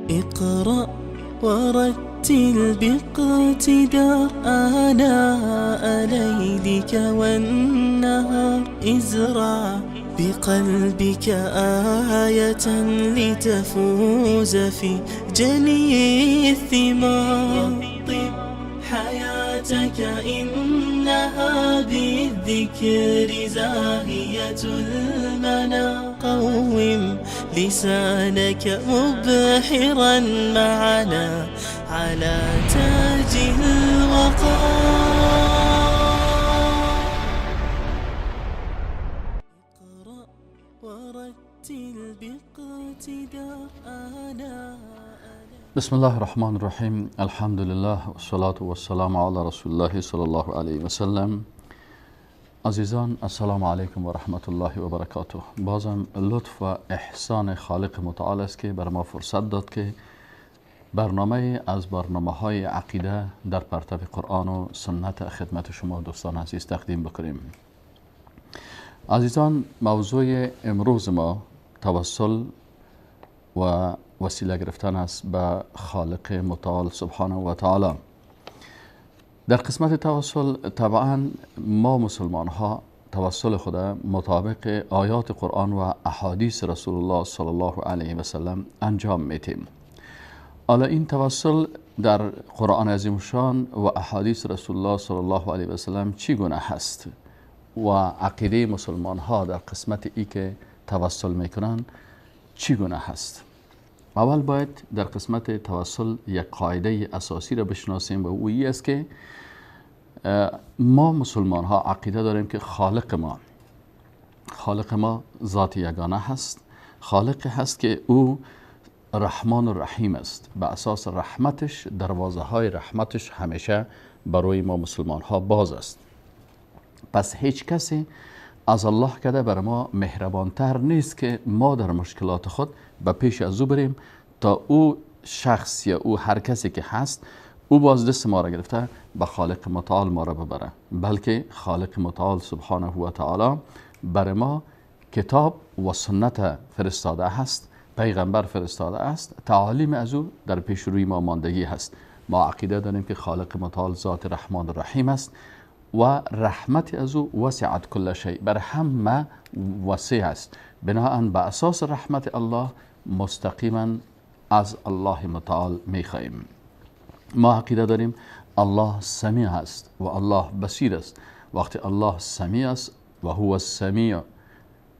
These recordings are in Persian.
اقرأ ورتل باقتدار آناء ليلك والنهار. ازرع بقلبك آية لتفوز في جني الثمار. طب حياتك إنها بالذكر زاهية المنى. قوم لسانك مبحرا معنا على تاج الوقار. اقرأ ورتل باقتدار آناء. بسم الله الرحمن الرحیم. الحمد لله والصلاة والسلام علی رسول الله صلی الله علیه و سلم. عزیزان، السلام علیکم و رحمت الله و برکاته. بازم لطف و احسان خالق متعال است که بر ما فرصت داد که برنامه از برنامه‌های عقیده در پرتو قرآن و سنت خدمت شما دوستان عزیز تقدیم بکنیم. عزیزان، موضوع امروز ما توسل و وسیله گرفتن است به خالق متعال سبحانه و تعالی. در قسمت توسل طبعا ما مسلمان ها توسل خود مطابق آیات قرآن و احادیث رسول الله صلی الله علیه و سلم انجام میتیم. حالا این توسل در قرآن عظیم شان و احادیث رسول الله صلی الله علیه و سلم چگونه هست و عقیده مسلمان ها در قسمت ای که توسل میکنن چگونه هست؟ اول باید در قسمت توسل یک قاعده اساسی را بشناسیم و او این است که ما مسلمان ها عقیده داریم که خالق ما ذات یگانه هست. خالق هست که او رحمان و رحیم است. به اساس رحمتش دروازه های رحمتش همیشه برای ما مسلمان ها باز است. پس هیچ کسی از الله کده بر ما مهربانتر نیست که ما در مشکلات خود به پیش از او بریم تا او شخص یا او هر کسی که هست او باز دست ما را گرفته به خالق متعال ما را ببره، بلکه خالق متعال سبحانه و تعالی بر ما کتاب و سنت فرستاده هست، پیغمبر فرستاده است، تعالیم از او در پیش روی ما ماندگی هست. ما عقیده داریم که خالق متعال ذات رحمان رحیم است و رحمت از او وسعت کل شیء، بر همه وسیع است. بناهن به اساس رحمت الله مستقیما از الله متعال میخواهیم. ما عقیده داریم الله سمیع است و الله بصیر است. وقتی الله سمیع است و هو السمیع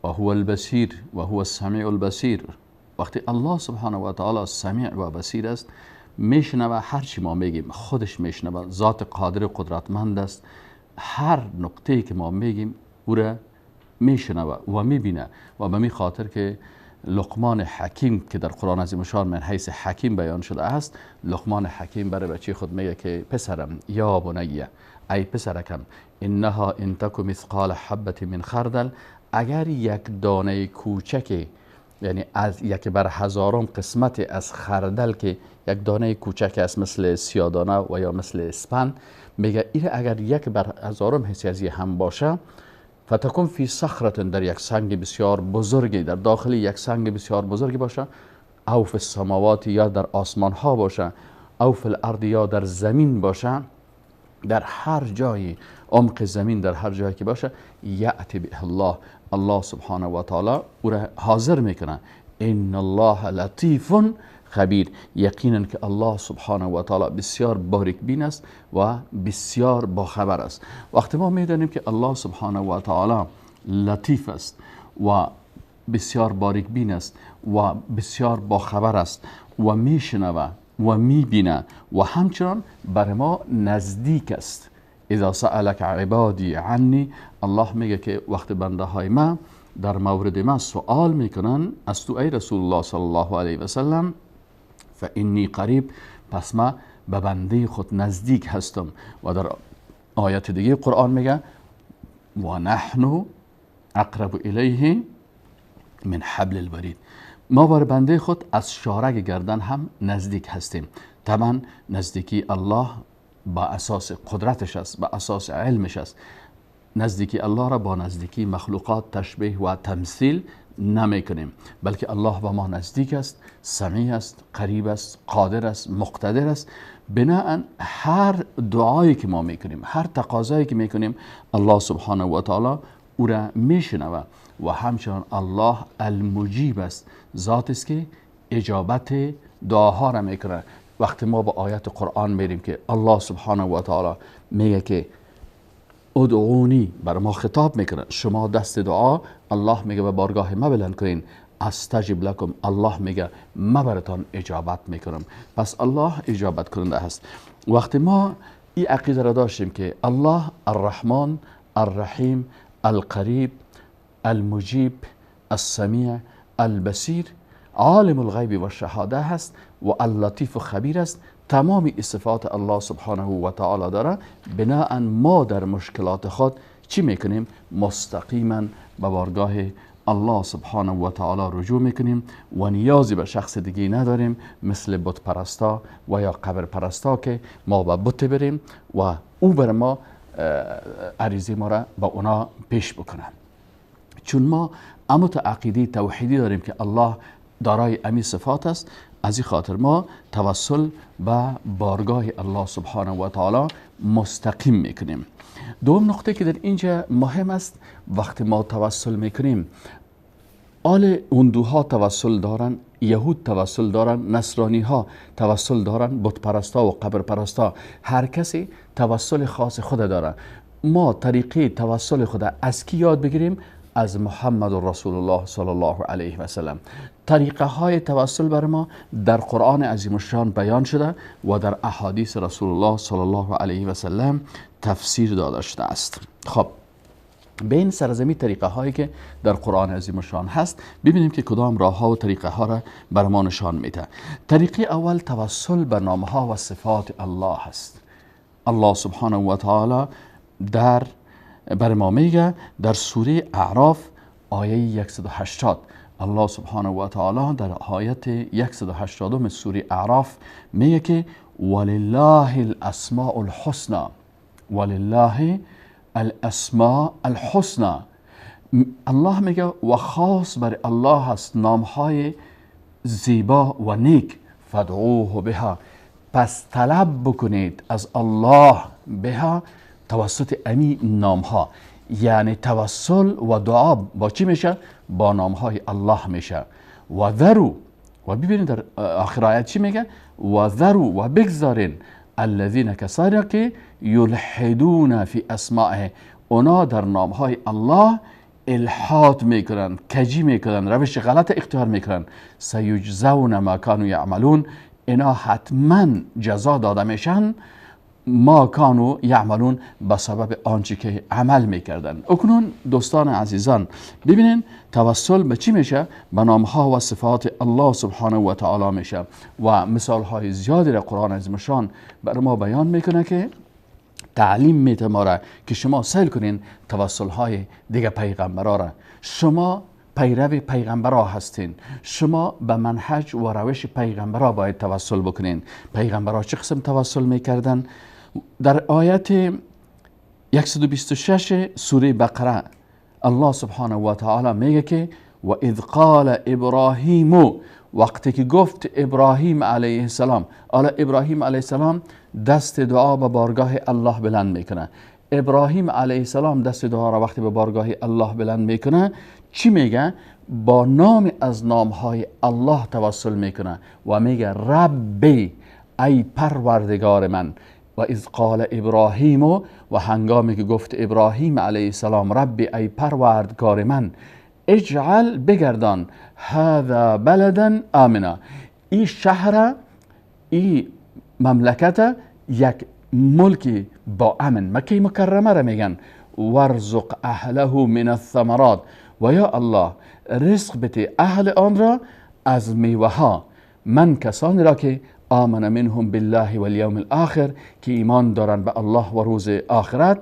و هو البصیر و هو السمیع البصیر، وقتی الله سبحانه و تعالی سمیع و بصیر است میشنوه هر چی ما میگیم، خودش میشنوه، ذات قادر و قدرتمند است. هر نقطه‌ای که ما میگیم او را میشنوه و میبینه و به می خاطر که لقمان حکیم که در قرآن عظیم شان من حیث حکیم بیان شده است، لقمان حکیم برای بچه خود میگه که پسرم یا بنیه، ای پسرکم، انها ان تک مثقال حبه من خردل، اگر یک دانه کوچک، یعنی از یک بر هزارم قسمت از خردل که یک دانه کوچک است مثل سیادانه و یا مثل اسپن، میگه این اگر یک بر هزارم حیثیتی هم باشه، فتکون فی صخره، در یک سنگ بسیار بزرگی، در داخل یک سنگ بسیار بزرگی باشه، او فی السماوات، یا در آسمان ها باشه، او فی الارض، یا در زمین باشه، در هر جایی عمق زمین، در هر جایی که باشه، یأتی به الله سبحانه و تعالی او را حاضر میکنه. ان الله لطیف خبیر، یقینا که الله سبحانه و تعالی بسیار باریک بین است و بسیار باخبر است. وقتی ما میدانیم که الله سبحانه و تعالی لطیف است و بسیار باریک بین است و بسیار باخبر است و میشنوه و میبینه و همچنان بر ما نزدیک است. اذا سألك عبادی عنی، الله میگه که وقت بنده های ما در مورد ما سوال میکنن از تو ای رسول الله صلی الله علیه و سلم، فانی قریب، پس ما به بنده خود نزدیک هستم. و در آیت دیگه قرآن میگه و نحن اقرب الیه من حبل الورید، ما بر بنده خود از شارک گردن هم نزدیک هستیم. طبعا نزدیکی الله با اساس قدرتش است، با اساس علمش است. نزدیکی الله را با نزدیکی مخلوقات تشبیه و تمثیل نمی کنیم، بلکه الله با ما نزدیک است، سمیع است، قریب است، قادر است، مقتدر است. بناهن هر دعایی که ما میکنیم، هر تقاضایی که میکنیم، الله سبحانه و تعالی او را میشنوه و همچنان الله المجیب است، ذات است که اجابت دعاها را میکنه. وقتی ما با آیات قرآن میریم که الله سبحانه و تعالی میگه که ادعونی، بر ما خطاب میکنه، شما دست دعا، الله میگه به بارگاه ما بلند کنین، استجب لکم، الله میگه ما براتان اجابت میکنم. پس الله اجابت کننده هست. وقتی ما این عقیده را داشتیم که الله الرحمن الرحیم القریب المجیب السمیع البصیر عالم الغیب و شهاده هست و اللطیف و خبیر است، تمام صفات الله سبحانه و تعالی داره، بناهن ما در مشکلات خود چی میکنیم؟ مستقیما به بارگاه الله سبحانه و تعالی رجوع میکنیم و نیازی به شخص دیگه نداریم، مثل بت پرستا و یا قبر پرستا که ما به بت بریم و او بر ما عریضه ما را با اونا پیش بکنن. چون ما امت عقیده توحیدی داریم که الله دارای امی صفات است، از این خاطر ما توسل به بارگاه الله سبحانه و تعالی مستقیم میکنیم. دوم نقطه که در اینجا مهم است، وقتی ما توسل میکنیم، آل هندوها توسل دارن، یهود توسل دارن، نصرانی ها توسل دارن، بت پرستا و قبر پرستا، هر کسی توسل خاص خود داره. ما طریقه توسل خود از کی یاد بگیریم؟ از محمد رسول الله صلی الله علیه و سلم. طریقه های توسل بر ما در قرآن عظیم الشان بیان شده و در احادیث رسول الله صلی الله علیه و سلم تفسیر داده شده است. خب به این سرزمی طریقه هایی که در قرآن عظیم الشان هست، ببینیم که کدام راه ها و طریقه ها را بر ما نشان میده. طریقه اول توسل به نام ها و صفات الله هست. الله سبحانه و تعالی بر ما میگه در سوره اعراف آیه 180، الله سبحانه و تعالی در آیت 180 سوره اعراف میگه که ولله الاسماء الحسنى، ولله الاسماء الحسنى. الله میگه و خاص بر الله هست نامهای زیبا و نیک، فدعوه بها، پس طلب بکنید از الله بها، توسط امی نام ها. یعنی توسل و دعا با چی میشه؟ با نام های الله میشه. و ذرو، و ببینید در آخر آیت چی میگه؟ و ذرو، و بگذارین الذین کسانی که یلحدون فی اسمائه، اونا در نام های الله الحاد میکنن، کجی میکنن، روش غلط اختیار میکنن، سیجزون ما کانوا یعملون، اینا حتما جزا داده میشن ما کانوا یعملون، به سبب آنچه که عمل میکردن. اکنون دوستان عزیزان ببینین توسل به چی میشه؟ به نامها و صفات الله سبحانه و تعالی میشه و مثال های زیادی را قرآن عظیم الشان بر ما بیان میکنه که تعلیم میده ما را که شما سیل کنین توسل های دیگه پیغمبرا را. شما پیرو پیغمبرا هستین، شما به منهج و روش پیغمبرا باید توسل بکنین. پیغمبرا چه قسم توسل میکردن؟ در آیت 126 سوره بقره الله سبحانه و تعالی میگه که و اذ قال ابراهیم، وقتی که گفت ابراهیم علیه السلام. حالا ابراهیم علیه السلام دست دعا به بارگاه الله بلند میکنه. ابراهیم علیه السلام دست دعا را وقتی به بارگاه الله بلند میکنه چی میگه؟ با نام از نامهای الله توسل میکنه و میگه ربی، ای پروردگار من. و اذ قال ابراهیم، و هنگامی که گفت ابراهیم علیه السلام ربی، ای پروردگار من، اجعل، بگردان، هذا بلدا آمنا، این شهر، این مملکت یک ملکی با امن، مکه مکرمه را میگن، ورزق اهله من الثمرات، و یا الله رزق بده اهل آن را از میوه ها، من کسانی را که آمن منهم بالله والیوم الاخر، که ایمان دارن به الله و روز آخرت.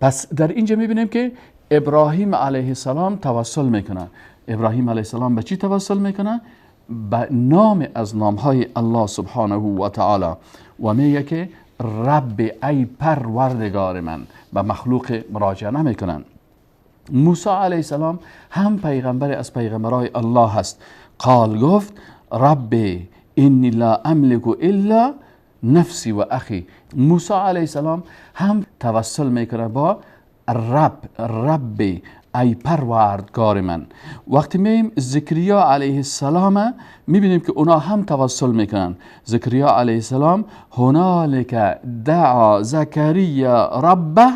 پس در اینجا میبینیم که ابراهیم علیه السلام توسل میکنه. ابراهیم علیه السلام به چی توسل میکنه؟ به نام از نامهای الله سبحانه و تعالی و میگه که رب، ای پروردگار من، به مخلوق مراجعه نمیکنن. موسی علیه السلام هم پیغمبر از پیغمبرای الله هست. قال گفت رب انی لا املک الا نفسی و اخی. موسی علیه السلام هم توسل میکنه با رب ای پروردگار من. وقتی مییم زکریا علیه السلام میبینیم که اونا هم توسل میکنن. زکریا علیه السلام هنالک دعا زکریا ربه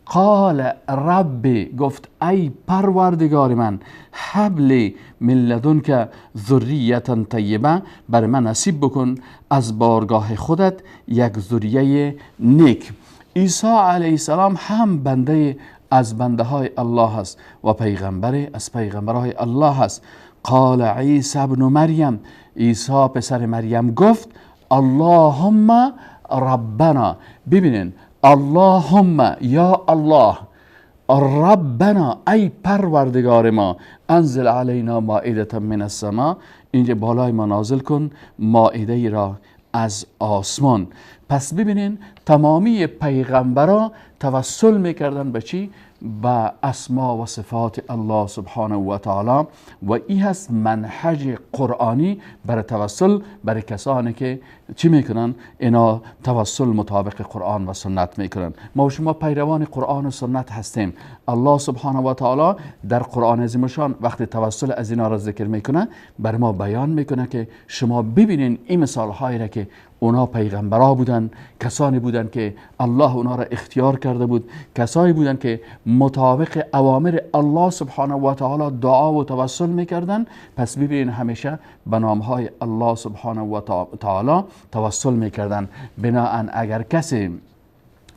قال ربی، گفت ای پروردگار من حبلی من لدنک ذریتا طیبه، بر من نصیب بکن از بارگاه خودت یک ذریه نیک. عیسی علیه السلام هم بنده از بنده های الله هست و پیغمبر از پیغمبرهای الله هست. قال عیسی ابن مریم، عیسی پسر مریم گفت اللهم ربنا. ببینین اللهم یا الله، ربنا ای پروردگار ما، انزل علینا مائده من السماء، اینجا بالای ما نازل کن مائده را از آسمان. پس ببینین تمامی پیغمبران توسل میکردن به چی؟ به اسما و صفات الله سبحانه و تعالی، و این هست منهج قرآنی برای توسل برای کسانی که چی میکنن؟ اینا توسل مطابق قرآن و سنت میکنن. ما و شما پیروان قرآن و سنت هستیم. الله سبحانه و تعالی در قرآن عظیمشان وقتی توسل از اینا را ذکر میکنه بر ما بیان میکنه که شما ببینین این مثال هایی را که اونا پیغمبرا بودن، کسانی بودن که الله اونا را اختیار کرده بود، کسانی بودن که مطابق اوامر الله سبحانه و تعالی دعا و توسل میکردن. پس ببینین همیشه به نامهای الله سبحانه و تعالی توسل میکردن. بناهن اگر کسی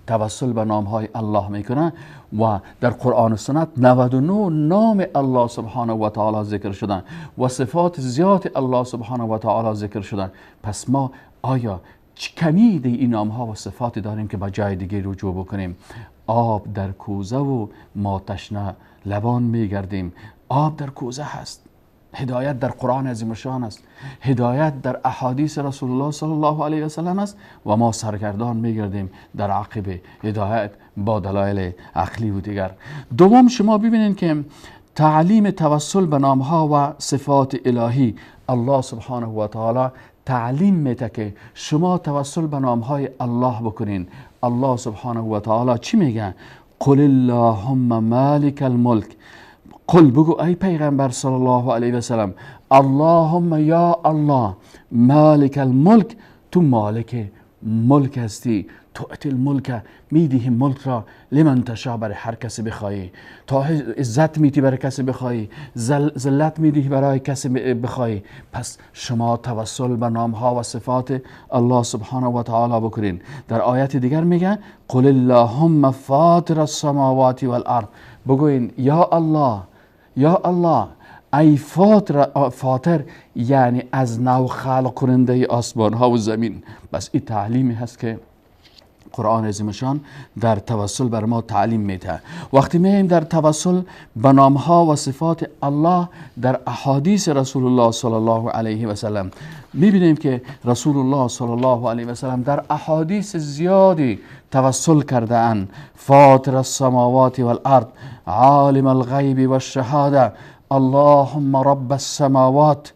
توسل به نامهای الله میکنه و در قرآن و سنت 99 نام الله سبحانه و تعالی ذکر شدن و صفات زیاد الله سبحانه و تعالی ذکر شدن، پس ما آیا کمی دی این نام ها و صفاتی داریم که با جای دیگه رجوع بکنیم؟ آب در کوزه و ما تشنه لبان میگردیم. آب در کوزه هست، هدایت در قرآن عظیم شان است، هدایت در احادیث رسول الله صلی الله علیه و سلم است و ما سرگردان میگردیم در عقب هدایت با دلایل عقلی و دیگر. دوم شما ببینید که تعلیم توسل به نامها و صفات الهی، الله سبحانه و تعالی تعلیم میده که شما توسل به نامهای الله بکنین. الله سبحانه و تعالی چی میگه؟ قل اللهم مالک الملک، قل بگو ای پیغمبر صلی الله علیه و سلم اللهم یا الله مالک الملک، تو مالک ملک هستی، تو الملک میدی ملک را لمن تشاء، برای هر کسی بخوایی، تا عزت میدی برای کسی بخوایی، ذلت میدی برای کسی بخوایی. پس شما توسل به نام ها و صفات الله سبحانه و تعالی بکنین. در آیت دیگر میگه قل اللهم فاطر السماوات والارض، بگوین یا الله یا الله ای فاطر یعنی از نو خلق کننده آسمان ها و زمین. بس این تعلیمی هست که قرآن عظیمشان در توسل بر ما تعلیم میده. وقتی میایم در توسل به نام ها و صفات الله در احادیث رسول الله صلی الله علیه و سلم میبینیم که رسول الله صلی الله علیه و سلم در احادیث زیادی توسل کرده اند. فاطر السماوات والارض عالم الغیب والشهاده اللهم رب السماوات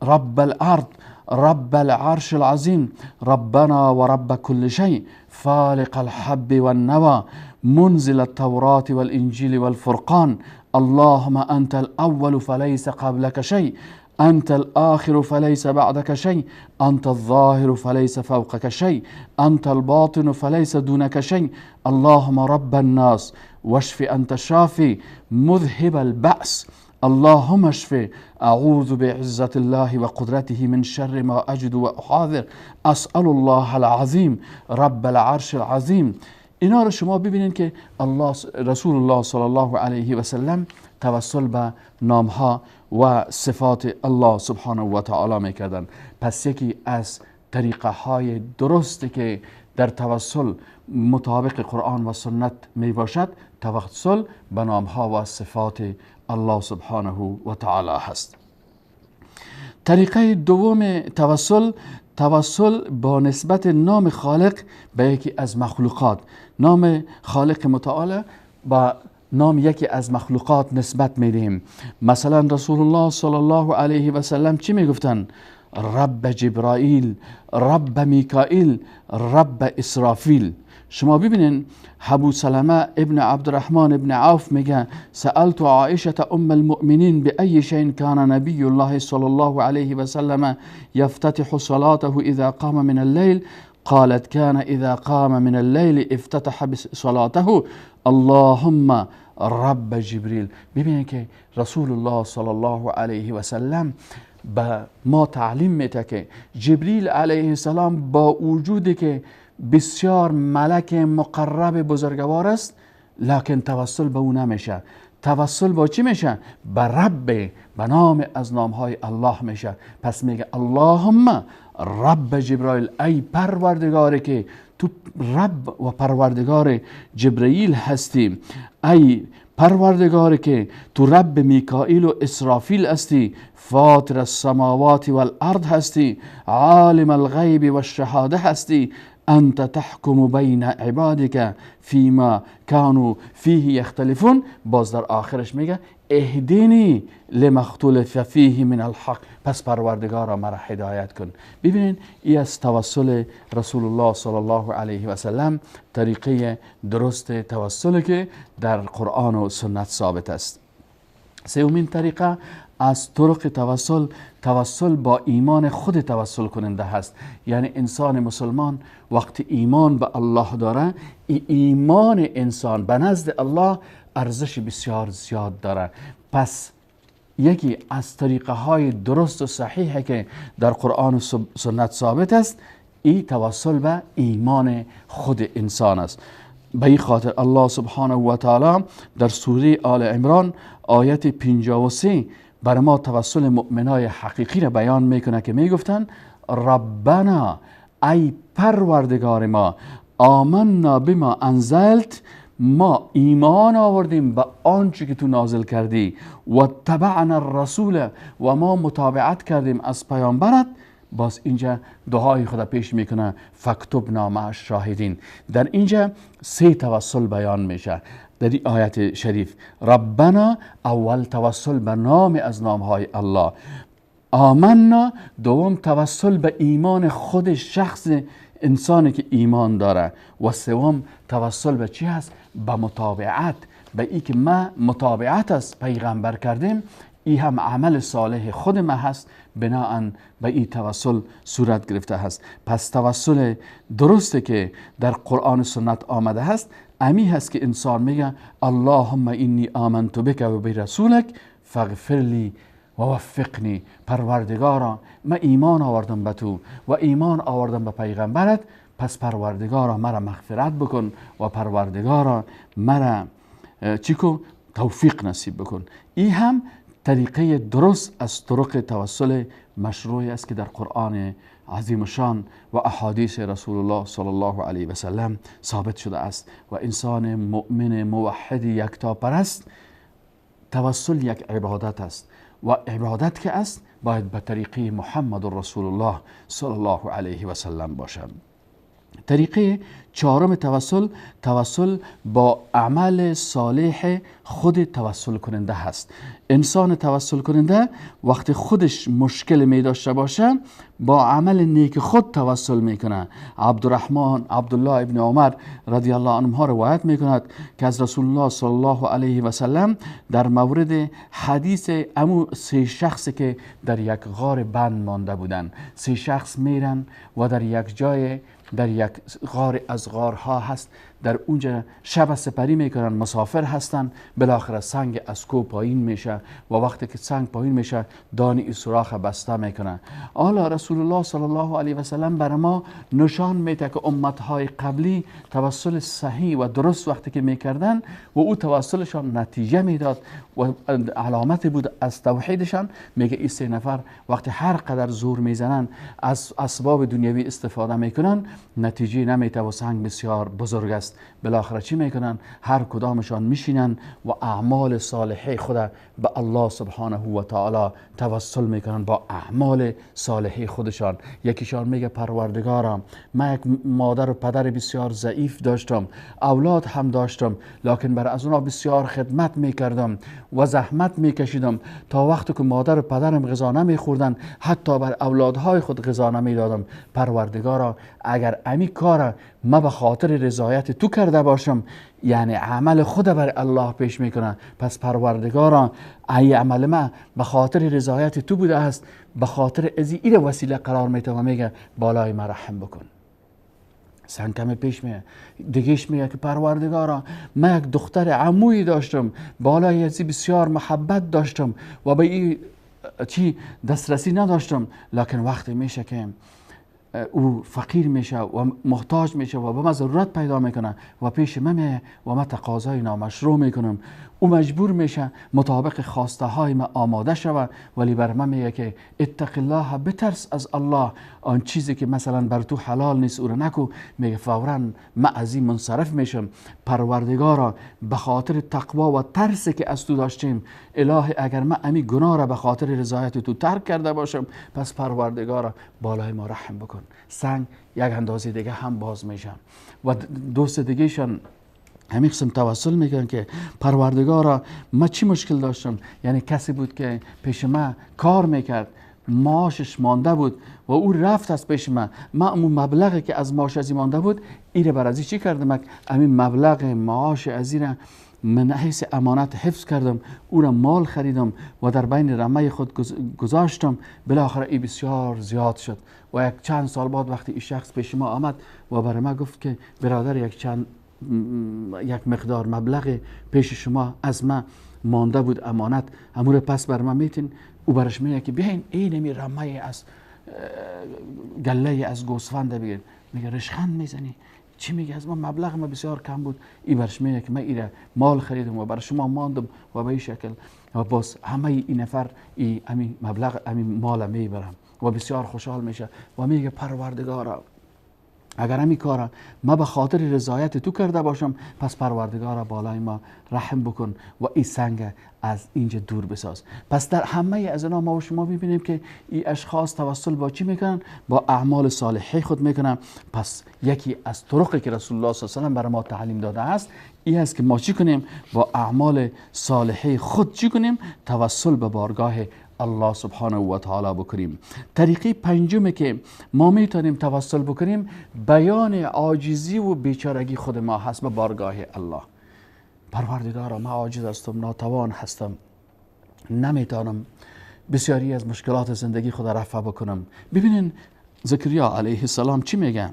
رب الارض رب العرش العظيم ربنا ورب كل شيء فالق الحب والنوى منزل التوراة والإنجيل والفرقان اللهم أنت الأول فليس قبلك شيء أنت الآخر فليس بعدك شيء أنت الظاهر فليس فوقك شيء أنت الباطن فليس دونك شيء اللهم رب الناس واشف أنت الشافي مذهب البأس اللهم اشف اعوذ بعزة الله وقدرته من شر ما اجد واحاذر اسأل الله العظیم رب العرش العظیم. اینا رو شما ببینید که الله رسول الله صلی الله علیه و سلم توسل به نامها و صفات الله سبحانه و تعالی میکردن. پس یکی از طریقه های درستی که در توسل مطابق قرآن و سنت می باشد توسل به نامها و صفات الله سبحانه و تعالی هست. طریقه دوم توسل با نسبت نام خالق به یکی از مخلوقات. نام خالق متعال با نام یکی از مخلوقات نسبت میدیم. مثلا رسول الله صلی الله علیه و سلم چی میگفتن؟ رب جبرائیل، رب میکائیل، رب اسرافیل. شما ببینین ابو سلمه ابن عبدالرحمن ابن عوف میگه سألت عائشه ام المؤمنین بأي شيء كان نبي الله صلى الله عليه وسلم يفتتح صلاته اذا قام من الليل قالت كان اذا قام من الليل افتتح صلاته اللهم رب جبریل. ببینید که رسول الله صلی الله علیه و سلم به ما تعلیم میده که جبریل علیه السلام با وجودی که بسیار ملک مقرب بزرگوار است لکن توسل به او نمیشه. توسل با چی میشه؟ به رب، به نام از نامهای الله میشه. پس میگه اللهم رب جبرائیل، ای پروردگاری که تو رب و پروردگار جبرائیل هستی، ای پروردگاری که تو رب میکائیل و اسرافیل هستی، فاطر السماوات والارض هستی، عالم الغیب و الشهاده هستی، انت تحکم بین عبادك فيما كانوا فيه یختلفون. باز در آخرش میگه اهدینی لما اختلف فیه من الحق، پس پروردگارا مرا هدایت کن. ببینید این از توسل رسول الله صلی الله علیه و سلم طریقه درست توسل که در قرآن و سنت ثابت است. سومین طریقه از طرق توسل با ایمان خود توسل کننده هست. یعنی انسان مسلمان وقتی ایمان به الله داره، ایمان انسان به نزد الله ارزش بسیار زیاد داره. پس یکی از طریقه های درست و صحیحه که در قرآن و سنت ثابت است، این توسل به ایمان خود انسان است. به این خاطر الله سبحانه و تعالی در سوره آل عمران آیت 53 بر ما توسل مؤمنای حقیقی را بیان میکنه که میگفتن ربنا، ای پروردگار ما، آمنا بما انزلت، ما ایمان آوردیم به آنچه که تو نازل کردی، و تبعنا الرسول، و ما متابعت کردیم از پیامبرت. باز اینجا دعای خدا پیش میکنه فاکتبنا مع الشاهدین. در اینجا سه توسل بیان میشه در این آیت شریف. ربنا، اول توسل به نام از نامهای الله. آمنا، دوم توسل به ایمان خود شخص انسانی که ایمان داره. و سوم توسل به چی هست؟ به متابعت، به ای که ما متابعت از پیغمبر کردیم، این هم عمل صالح خود ما هست، بناهن به این توسل صورت گرفته هست. پس توسل درسته که در قرآن و سنت آمده هست امی هست که انسان میگه اللهم اینی آمنت بک و برسولک فاغفر لی و وفقنی. پروردگارا من ایمان آوردم به تو و ایمان آوردم به پیغمبرت، پس پروردگارا مرا مغفرت بکن و پروردگارا مرا چیکو توفیق نصیب بکن. این هم طریقه درست از طرق توسل مشروعی است که در قرآن عظیم شان و احادیث رسول الله صلی الله علیه و سلم ثابت شده است. و انسان مؤمن موحد یکتا پرست، توسل یک عبادت است و عبادت که است باید به طریقه محمد رسول الله صلی الله علیه و سلم باشد. طریقه چهارم توسل با عمل صالح خود توسل کننده هست. انسان توسل کننده وقتی خودش مشکل می داشته باشه با عمل نیک خود توسل میکنه. عبدالله ابن عمر رضی الله عنهما روایت میکند که از رسول الله صلی الله علیه و سلم در مورد حدیث امو سه شخصی که در یک غار بند مانده بودن، سه شخص میرن و در یک جای، در یک غار از غارها هست، در اونجا شب سپری میکنن، مسافر هستن، بالاخره سنگ از کوه پایین میشه و وقتی که سنگ پایین میشه دانی سوراخ بسته میکنه. حالا رسول الله صلی الله علیه و سلم بر ما نشان میده که امتهای قبلی توسل صحیح و درست وقتی که میکردن و او توسلشان نتیجه میداد و علامت بود از توحیدشان. میگه این سه نفر وقتی هر قدر زور میزنن، از اسباب دنیوی استفاده میکنن، نتیجه نمیده و سنگ بسیار بزرگ است. است، بالاخره چی میکنن؟ هر کدامشان میشینن و اعمال صالحه خود به الله سبحانه و تعالی توسل میکنن با اعمال صالحه خودشان. یکیشان میگه پروردگارم من یک مادر و پدر بسیار ضعیف داشتم، اولاد هم داشتم، لکن برای از اونا بسیار خدمت میکردم و زحمت میکشیدم تا وقتی که مادر و پدرم غذا نمیخوردن حتی بر اولادهای خود غذا نمیدادم. پروردگارا اگر امی کار ما به خاطر رضایت تو کرده باشم، یعنی عمل خود برای الله پیش میکنه، پس پروردگارا ای عمل ما به خاطر رضایت تو بوده است، به خاطر ازی این وسیله قرار میته و میگه بالای ما رحم بکن. سنکم پیش میه دیگهش میگه که پروردگارا من یک دختر عمویی داشتم، بالای ازی بسیار محبت داشتم و به این دسترسی نداشتم، لکن وقتی میشه که او فقیر میشه و محتاج میشه و به من ضرورت پیدا میکنه و پیش من میه و من تقاضای نامشروع میکنم، او مجبور میشه مطابق خواسته های من آماده شوه، ولی بر من میگه که اتق الله، بترس از الله، آن چیزی که مثلا بر تو حلال نیست او رو نکو. میگه فوراً من از این منصرف میشم. پروردگارا به خاطر تقوا و ترسی که از تو داشتیم، الهی اگر من امی گناه را به خاطر رضایت تو ترک کرده باشم، پس پروردگارا بالای ما رحم بکن. سنگ یک اندازه دیگه هم باز میشن و دوست دیگهشان همین قسم توسل میکنن که پروردگارا من چی مشکل داشتم؟ یعنی کسی بود که پیش من کار میکرد، معاشش مانده بود و او رفت از پیش من اون مبلغی که از معاش ازی مانده بود ایره بر ازی چی کردم؟ همین مبلغ معاش ازی را من حیث امانت حفظ کردم، او را مال خریدم و در بین رمه خود گذاشتم. بالاخره ای بسیار زیاد شد و یک چند سال بعد وقتی این شخص پیش ما آمد و برای ما گفت که برادر یک مقدار مبلغ پیش شما از ما مانده بود امانت، امور پس بر ما میتین. او برش میگه که بیاین این رمه از گله از گوسفند بگیر. میگه رشخند میزنی؟ چی میگه؟ از من مبلغ ما بسیار کم بود. این برش میگه که من ایره مال خریدم و برای شما ماندم و به این شکل و باز همه این نفر همین مبلغ همین مال میبرم و بسیار خوشحال میشه و میگه پروردگارا اگر همین کارا ما به خاطر رضایت تو کرده باشم، پس پروردگارا بالای ما رحم بکن و این سنگ از اینجا دور بساز. پس در همه از اینا ما و شما میبینیم که این اشخاص توسل با چی میکنن؟ با اعمال صالحه خود میکنن. پس یکی از طرقی که رسول الله صلی الله علیه و آله برای ما تعلیم داده است این است که ما چی کنیم؟ با اعمال صالحه خود چی کنیم؟ توسل به بارگاه الله سبحانه و تعالی بکنیم. طریقه پنجمی که ما میتونیم توسل بکنیم بیان عاجزی و بیچارگی خود ما هست به بارگاه الله. پروردگارا من عاجز هستم، ناتوان هستم، نمیتونم بسیاری از مشکلات زندگی خود رفع بکنم. ببینین زکریا علیه السلام چی میگه؟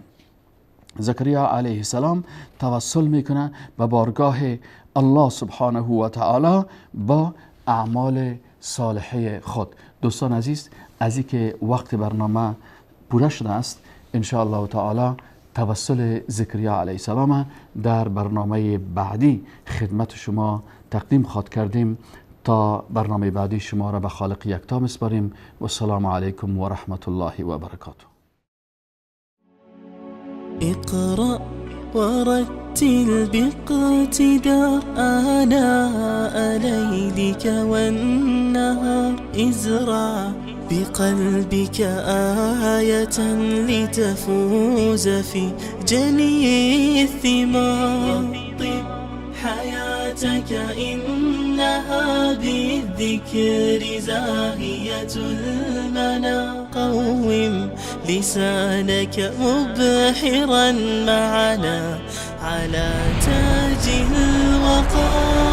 زکریا علیه السلام توسل میکنه به بارگاه الله سبحانه و تعالی با اعمال صالحه خود. دوستان عزیز، از این که وقت برنامه پوره شده است، ان شاء الله تعالی توسل زکریا علیه السلام در برنامه بعدی خدمت شما تقدیم خواهد کردیم. تا برنامه بعدی شما را به خالق یکتا میسپاریم و السلام علیکم و رحمت الله و برکاته. اقرأ ورتل باقتداء آناء ليلك والنهار ازرع بقلبك آية لتفوز في جني الثمار. حياتك إنها بالذكر زاهية المنى. قوم لسانك مبحرا معنا على تاج الوقار.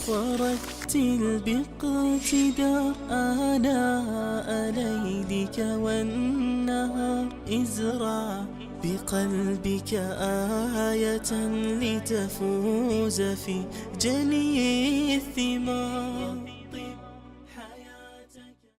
ورتل باقتداء آناء ليلك والنهار ازرع بقلبك آية لتفوز في جني الثمار.